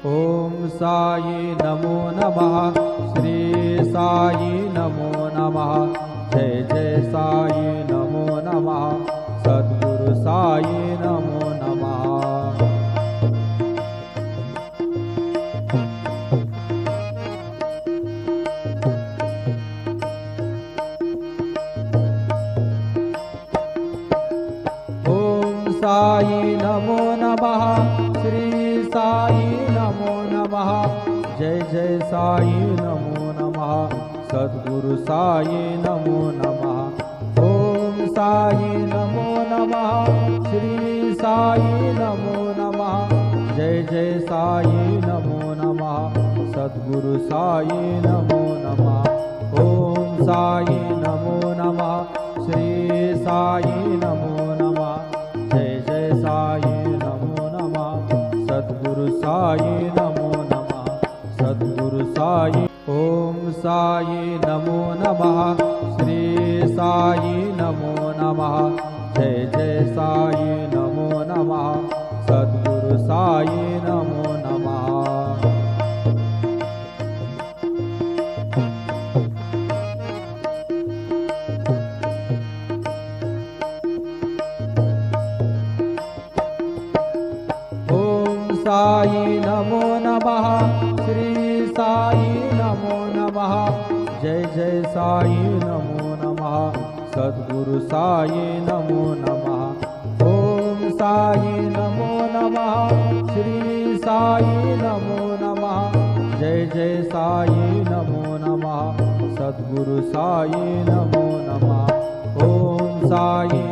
ओम साई नमो नमः। श्री साई नमो नमः। जय जय साई नमो नमः। सद्गुरु साई नमो नमः। ओम साई नमो नमः। श्री साई नमो नमः। जय जय साई नमो नमः। सद्गुरु साई नमो नमः। ओम साई नमो नमः। श्री साई नमो नमः। जय जय साई नमो नमः। सद्गुरु साई नमो नमः। ओम साई नमो नमः। श्री साई नमो नमः। जय जय साई नमो नमः। सद्गुरु साई नमो नमः। सद्गुरु साई। ओम साई नमो नमः। श्री साई नमो नमः। जय जय साई नमो नमः। सद्गुरु साई नमो नमः। साई नमो नमः। श्री साई नमो नमः। जय जय साई नमो नमः। सद्गुरु साई नमो नमः। ओम साई नमो नमः। श्री साई नमो नमः। जय जय साई नमो नमः। सद्गुरु साई नमो नमः। ओम साई